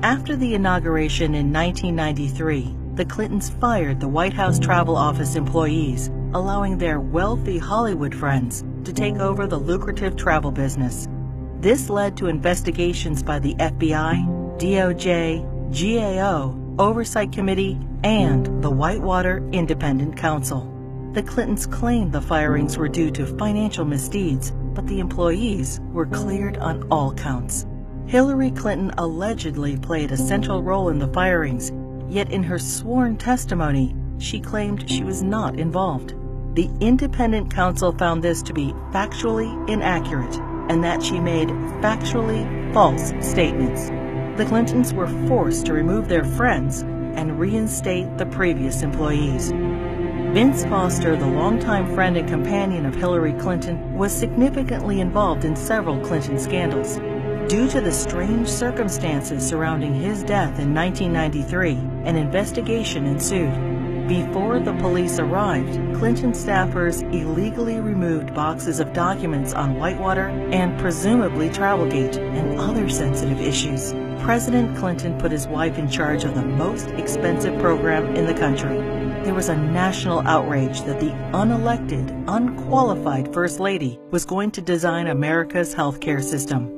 After the inauguration in 1993, the Clintons fired the White House Travel Office employees, allowing their wealthy Hollywood friends to take over the lucrative travel business. This led to investigations by the FBI, DOJ, GAO, Oversight Committee, and the Whitewater Independent Counsel. The Clintons claimed the firings were due to financial misdeeds, but the employees were cleared on all counts. Hillary Clinton allegedly played a central role in the firings, yet in her sworn testimony, she claimed she was not involved. The independent counsel found this to be factually inaccurate and that she made factually false statements. The Clintons were forced to remove their friends and reinstate the previous employees. Vince Foster, the longtime friend and companion of Hillary Clinton, was significantly involved in several Clinton scandals. Due to the strange circumstances surrounding his death in 1993, an investigation ensued. Before the police arrived, Clinton staffers illegally removed boxes of documents on Whitewater and presumably Travelgate and other sensitive issues. President Clinton put his wife in charge of the most expensive program in the country. There was a national outrage that the unelected, unqualified First Lady was going to design America's healthcare system.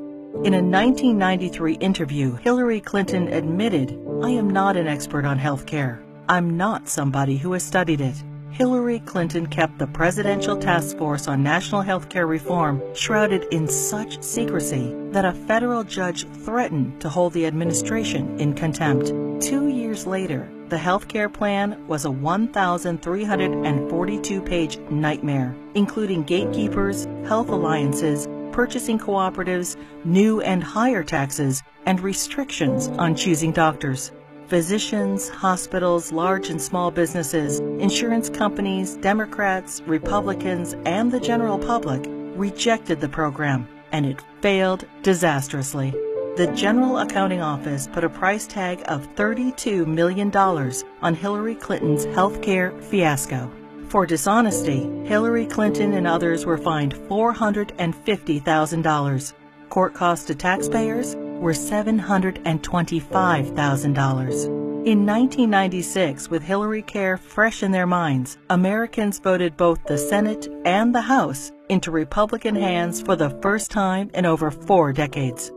In a 1993 interview, Hillary Clinton admitted, "I am not an expert on healthcare. I'm not somebody who has studied it." Hillary Clinton kept the Presidential Task Force on National Healthcare Reform shrouded in such secrecy that a federal judge threatened to hold the administration in contempt. 2 years later, the healthcare plan was a 1,342-page nightmare, including gatekeepers, health alliances, purchasing cooperatives, new and higher taxes, and restrictions on choosing doctors. Physicians, hospitals, large and small businesses, insurance companies, Democrats, Republicans, and the general public rejected the program, and it failed disastrously. The General Accounting Office put a price tag of $32 million on Hillary Clinton's healthcare fiasco. For dishonesty, Hillary Clinton and others were fined $450,000. Court costs to taxpayers were $725,000. In 1996, with Hillary Care fresh in their minds, Americans voted both the Senate and the House into Republican hands for the first time in over 4 decades.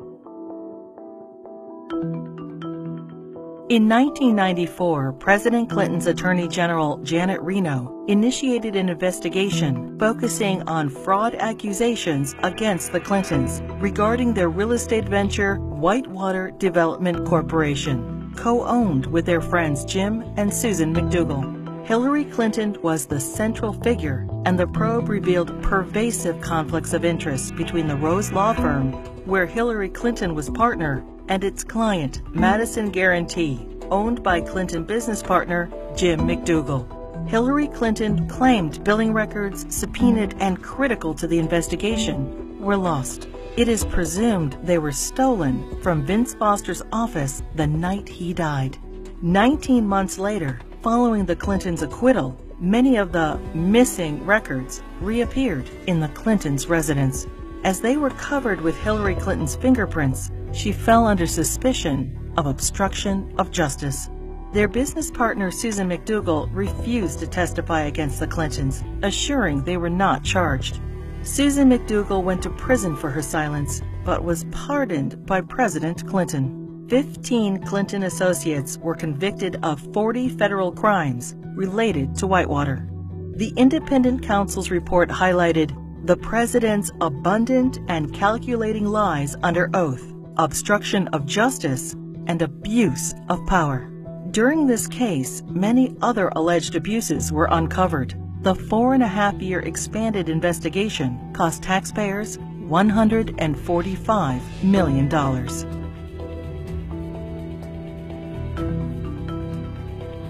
In 1994, President Clinton's Attorney General Janet Reno initiated an investigation focusing on fraud accusations against the Clintons regarding their real estate venture Whitewater Development Corporation, co-owned with their friends Jim and Susan McDougal. Hillary Clinton was the central figure, and the probe revealed pervasive conflicts of interest between the Rose Law Firm, where Hillary Clinton was partner, and its client, Madison Guarantee, owned by Clinton business partner Jim McDougal. Hillary Clinton claimed billing records subpoenaed and critical to the investigation were lost. It is presumed they were stolen from Vince Foster's office the night he died. 19 months later, following the Clintons' acquittal, many of the missing records reappeared in the Clintons' residence. As they were covered with Hillary Clinton's fingerprints, she fell under suspicion of obstruction of justice. Their business partner Susan McDougal refused to testify against the Clintons, assuring they were not charged. Susan McDougal went to prison for her silence, but was pardoned by President Clinton. 15 Clinton associates were convicted of 40 federal crimes related to Whitewater. The independent counsel's report highlighted the president's abundant and calculating lies under oath, obstruction of justice, and abuse of power. During this case, many other alleged abuses were uncovered. The 4.5-year expanded investigation cost taxpayers $145 million.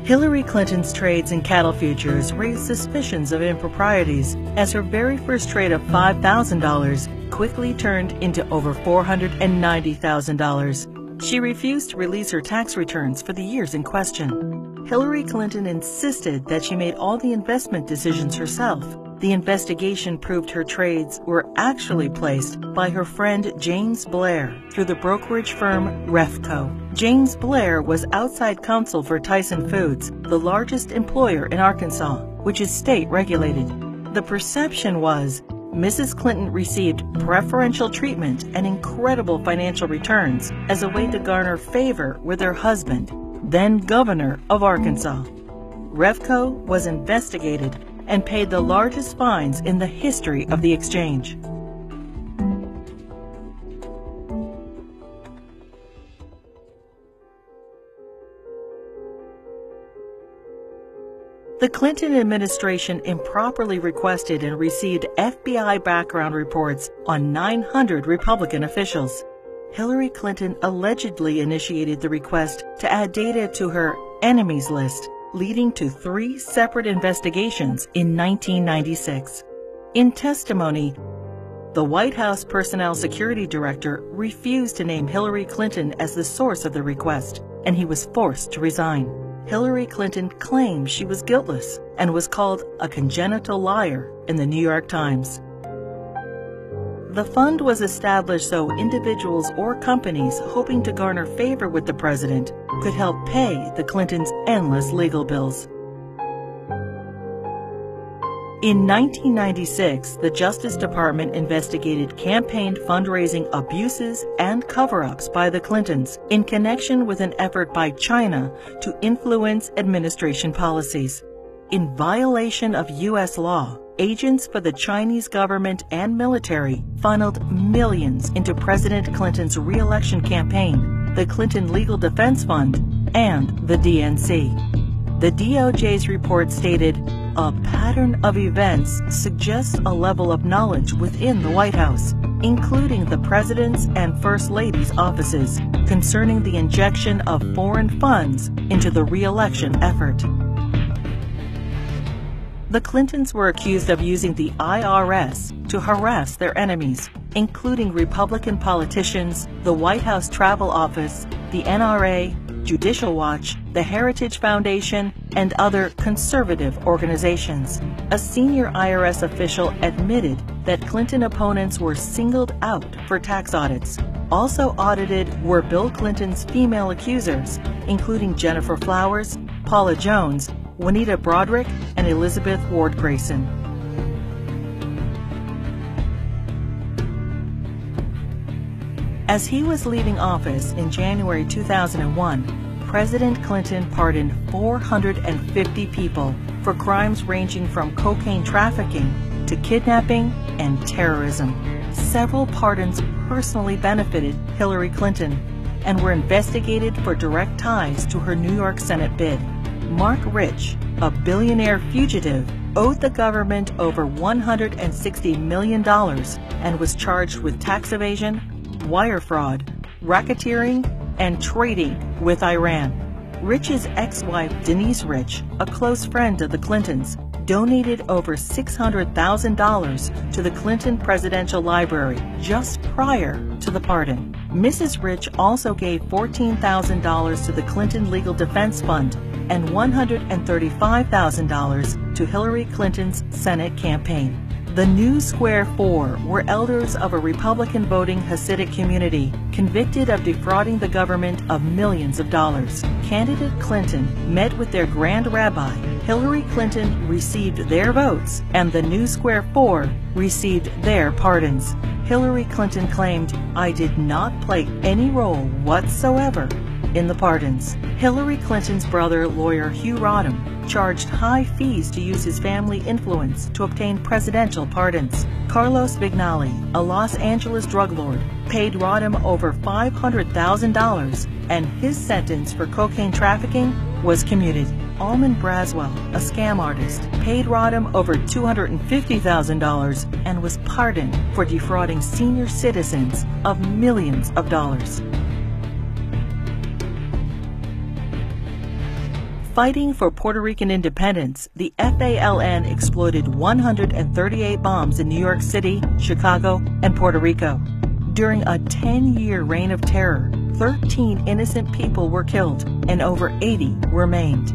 Hillary Clinton's trades in cattle futures raised suspicions of improprieties as her very first trade of $5,000 quickly turned into over $490,000. She refused to release her tax returns for the years in question. Hillary Clinton insisted that she made all the investment decisions herself, The investigation proved her trades were actually placed by her friend James Blair through the brokerage firm Refco. James Blair was outside counsel for Tyson Foods, the largest employer in Arkansas, which is state regulated. The perception was Mrs. Clinton received preferential treatment and incredible financial returns as a way to garner favor with her husband, then governor of Arkansas. Refco was investigated and paid the largest fines in the history of the exchange. The Clinton administration improperly requested and received FBI background reports on 900 Republican officials. Hillary Clinton allegedly initiated the request to add data to her enemies list, leading to 3 separate investigations in 1996. In testimony, the White House Personnel Security Director refused to name Hillary Clinton as the source of the request, and he was forced to resign. Hillary Clinton claimed she was guiltless and was called a congenital liar in the New York Times. The fund was established so individuals or companies hoping to garner favor with the president could help pay the Clintons' endless legal bills. In 1996, the Justice Department investigated campaign fundraising abuses and cover-ups by the Clintons in connection with an effort by China to influence administration policies. In violation of U.S. law, agents for the Chinese government and military funneled millions into President Clinton's re-election campaign, the Clinton Legal Defense Fund, and the DNC. The DOJ's report stated, "A pattern of events suggests a level of knowledge within the White House, including the President's and First Lady's offices, concerning the injection of foreign funds into the re-election effort." The Clintons were accused of using the IRS to harass their enemies, including Republican politicians, the White House Travel Office, the NRA, Judicial Watch, the Heritage Foundation, and other conservative organizations. A senior IRS official admitted that Clinton opponents were singled out for tax audits. Also audited were Bill Clinton's female accusers, including Jennifer Flowers, Paula Jones, Juanita Broaddrick, and Elizabeth Ward Grayson. As he was leaving office in January 2001, President Clinton pardoned 450 people for crimes ranging from cocaine trafficking to kidnapping and terrorism. Several pardons personally benefited Hillary Clinton and were investigated for direct ties to her New York Senate bid. Mark Rich, a billionaire fugitive, owed the government over $160 million and was charged with tax evasion, wire fraud, racketeering, and trading with Iran. Rich's ex-wife, Denise Rich, a close friend of the Clintons, donated over $600,000 to the Clinton Presidential Library just prior to the pardon. Mrs. Rich also gave $14,000 to the Clinton Legal Defense Fund and $135,000 to Hillary Clinton's Senate campaign. The New Square Four were elders of a Republican voting Hasidic community convicted of defrauding the government of millions of dollars. Candidate Clinton met with their Grand Rabbi. Hillary Clinton received their votes, and the New Square Four received their pardons. Hillary Clinton claimed, "I did not play any role whatsoever in the pardons." Hillary Clinton's brother, lawyer Hugh Rodham, charged high fees to use his family influence to obtain presidential pardons. Carlos Vignali, a Los Angeles drug lord, paid Rodham over $500,000, and his sentence for cocaine trafficking was commuted. Almond Braswell, a scam artist, paid Rodham over $250,000 and was pardoned for defrauding senior citizens of millions of dollars. Fighting for Puerto Rican independence, the FALN exploded 138 bombs in New York City, Chicago, and Puerto Rico. During a 10-year reign of terror, 13 innocent people were killed and over 80 were maimed.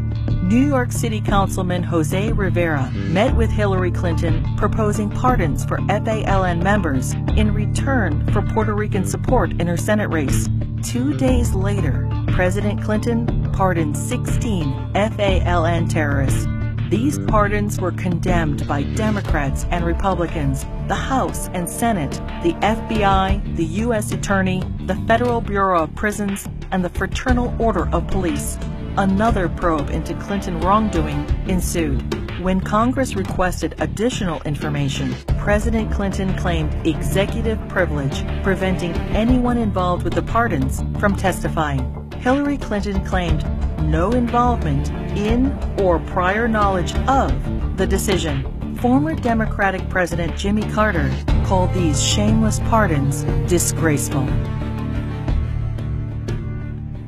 New York City Councilman Jose Rivera met with Hillary Clinton proposing pardons for FALN members in return for Puerto Rican support in her Senate race. 2 days later, President Clinton pardoned 16 FALN terrorists. These pardons were condemned by Democrats and Republicans, the House and Senate, the FBI, the U.S. Attorney, the Federal Bureau of Prisons, and the Fraternal Order of Police. Another probe into Clinton wrongdoing ensued. When Congress requested additional information, President Clinton claimed executive privilege, preventing anyone involved with the pardons from testifying. Hillary Clinton claimed no involvement in or prior knowledge of the decision. Former Democratic President Jimmy Carter called these shameless pardons disgraceful.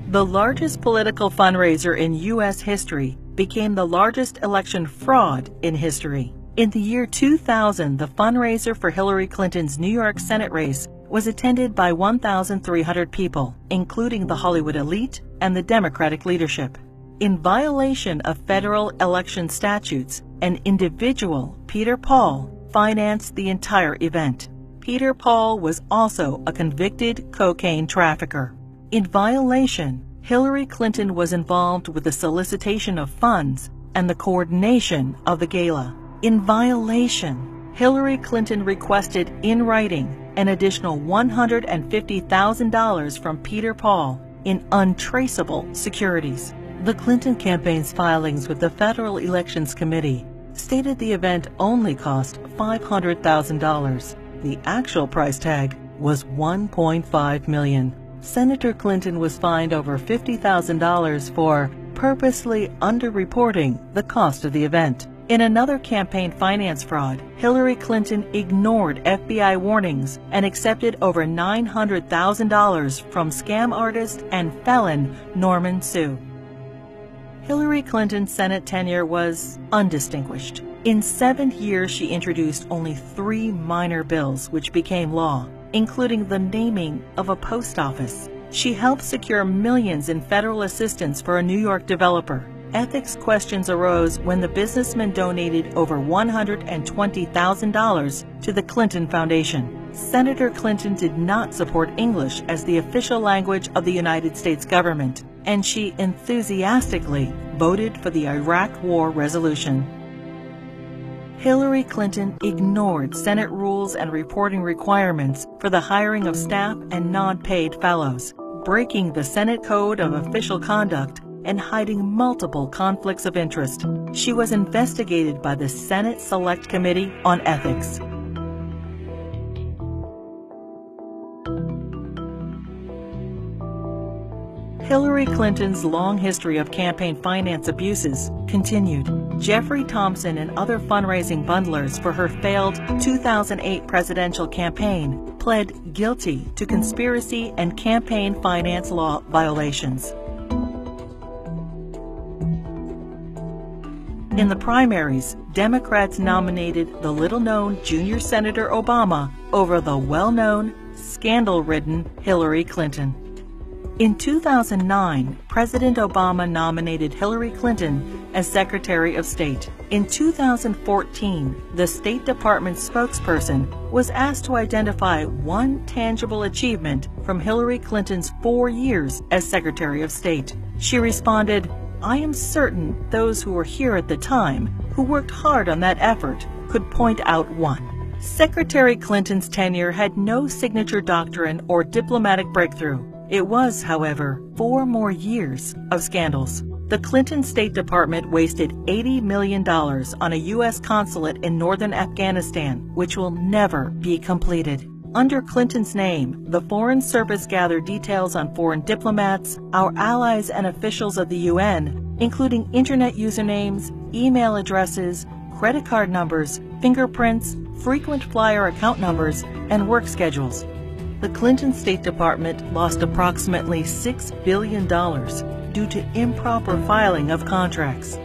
The largest political fundraiser in U.S. history became the largest election fraud in history. In the year 2000, the fundraiser for Hillary Clinton's New York Senate race was attended by 1,300 people, including the Hollywood elite and the Democratic leadership. In violation of federal election statutes, an individual, Peter Paul, financed the entire event. Peter Paul was also a convicted cocaine trafficker. In violation, Hillary Clinton was involved with the solicitation of funds and the coordination of the gala. In violation, Hillary Clinton requested in writing an additional $150,000 from Peter Paul in untraceable securities. The Clinton campaign's filings with the Federal Elections Committee stated the event only cost $500,000. The actual price tag was $1.5 million. Senator Clinton was fined over $50,000 for purposely underreporting the cost of the event. In another campaign finance fraud, Hillary Clinton ignored FBI warnings and accepted over $900,000 from scam artist and felon Norman Suh. Hillary Clinton's Senate tenure was undistinguished. In 7 years, she introduced only 3 minor bills which became law, including the naming of a post office. She helped secure millions in federal assistance for a New York developer. Ethics questions arose when the businessman donated over $120,000 to the Clinton Foundation. Senator Clinton did not support English as the official language of the United States government, and she enthusiastically voted for the Iraq War resolution. Hillary Clinton ignored Senate rules and reporting requirements for the hiring of staff and non-paid fellows, breaking the Senate Code of Official Conduct and hiding multiple conflicts of interest. She was investigated by the Senate Select Committee on Ethics. Hillary Clinton's long history of campaign finance abuses continued. Jeffrey Thompson and other fundraising bundlers for her failed 2008 presidential campaign pled guilty to conspiracy and campaign finance law violations. In the primaries, Democrats nominated the little-known junior Senator Obama over the well-known, scandal-ridden Hillary Clinton. In 2009, President Obama nominated Hillary Clinton as Secretary of State. In 2014, the State Department spokesperson was asked to identify one tangible achievement from Hillary Clinton's 4 years as Secretary of State. She responded, "I am certain those who were here at the time, who worked hard on that effort, could point out one." Secretary Clinton's tenure had no signature doctrine or diplomatic breakthrough. It was, however, 4 more years of scandals. The Clinton State Department wasted $80 million on a U.S. consulate in northern Afghanistan, which will never be completed. Under Clinton's name, the Foreign Service gathered details on foreign diplomats, our allies and officials of the UN, including internet usernames, email addresses, credit card numbers, fingerprints, frequent flyer account numbers, and work schedules. The Clinton State Department lost approximately $6 billion due to improper filing of contracts.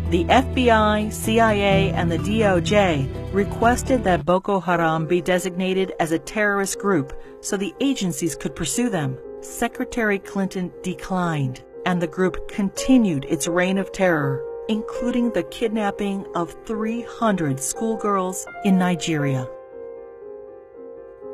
The FBI, CIA, and the DOJ requested that Boko Haram be designated as a terrorist group so the agencies could pursue them. Secretary Clinton declined, and the group continued its reign of terror. including the kidnapping of 300 schoolgirls in Nigeria.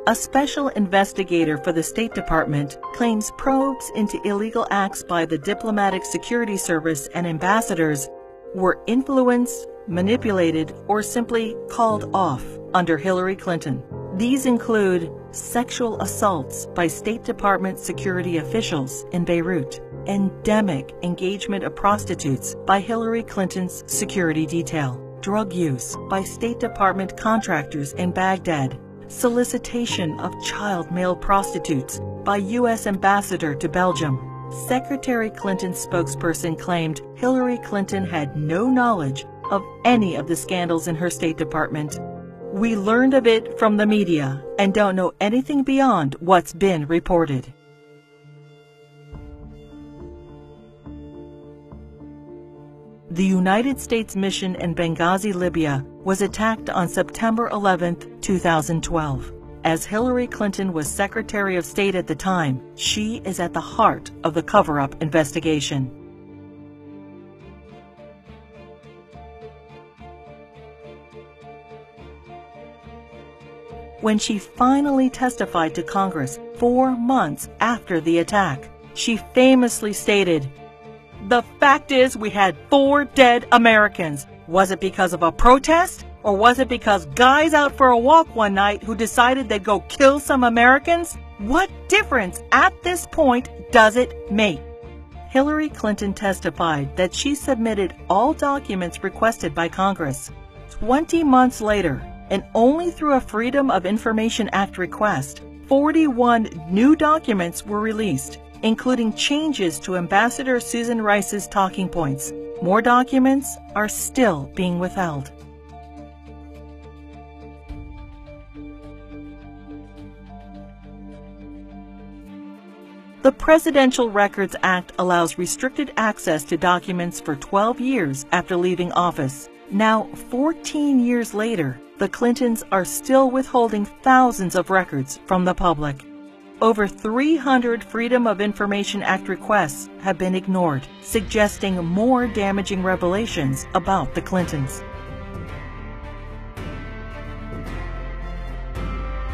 A special investigator for the State Department claims probes into illegal acts by the Diplomatic Security Service and ambassadors were influenced, manipulated, or simply called off under Hillary Clinton. These include sexual assaults by State Department security officials in Beirut, endemic engagement of prostitutes by Hillary Clinton's security detail, drug use by State Department contractors in Baghdad, solicitation of child male prostitutes by U.S. ambassador to Belgium. Secretary Clinton's spokesperson claimed Hillary Clinton had no knowledge of any of the scandals in her State Department. "We learned of it from the media and don't know anything beyond what's been reported." The United States mission in Benghazi, Libya, was attacked on September 11, 2012. As Hillary Clinton was Secretary of State at the time, she is at the heart of the cover-up investigation. When she finally testified to Congress 4 months after the attack, she famously stated, "The fact is we had 4 dead Americans. Was it because of a protest? Or was it because guys out for a walk one night who decided they'd go kill some Americans? What difference at this point does it make?" Hillary Clinton testified that she submitted all documents requested by Congress. 20 months later, and only through a Freedom of Information Act request, 41 new documents were released, including changes to Ambassador Susan Rice's talking points. More documents are still being withheld. The Presidential Records Act allows restricted access to documents for 12 years after leaving office. Now, 14 years later, the Clintons are still withholding thousands of records from the public. Over 300 Freedom of Information Act requests have been ignored, suggesting more damaging revelations about the Clintons.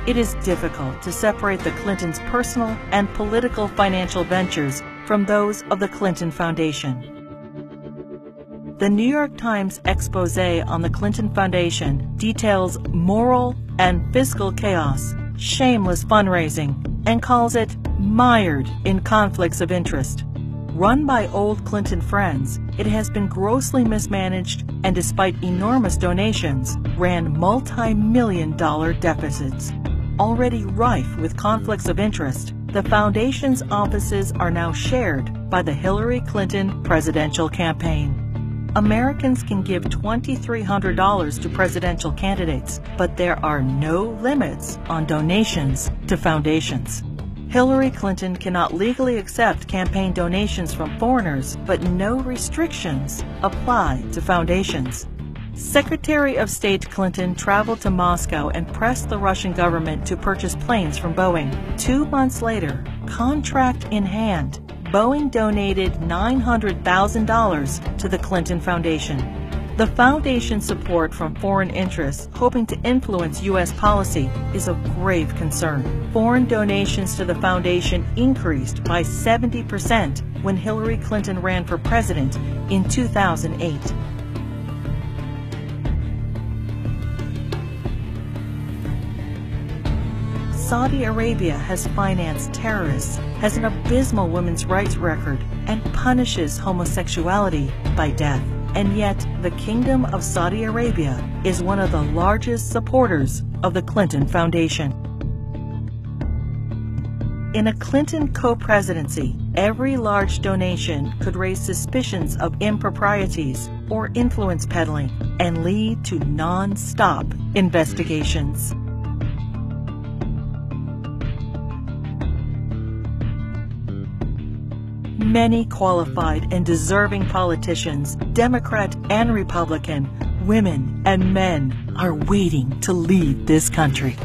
It is difficult to separate the Clintons' personal and political financial ventures from those of the Clinton Foundation. The New York Times expose on the Clinton Foundation details moral and fiscal chaos, shameless fundraising, and calls it mired in conflicts of interest. Run by old Clinton friends, it has been grossly mismanaged and, despite enormous donations, ran multi-million-dollar deficits. Already rife with conflicts of interest, the foundation's offices are now shared by the Hillary Clinton presidential campaign. Americans can give $2,300 to presidential candidates, but there are no limits on donations to foundations. Hillary Clinton cannot legally accept campaign donations from foreigners, but no restrictions apply to foundations. Secretary of State Clinton traveled to Moscow and pressed the Russian government to purchase planes from Boeing. 2 months later, contract in hand, Boeing donated $900,000 to the Clinton Foundation. The foundation's support from foreign interests hoping to influence U.S. policy is of grave concern. Foreign donations to the foundation increased by 70% when Hillary Clinton ran for president in 2008. Saudi Arabia has financed terrorists, has an abysmal women's rights record, and punishes homosexuality by death. And yet, the Kingdom of Saudi Arabia is one of the largest supporters of the Clinton Foundation. In a Clinton co-presidency, every large donation could raise suspicions of improprieties or influence peddling and lead to non-stop investigations. Many qualified and deserving politicians, Democrat and Republican, women and men, are waiting to lead this country.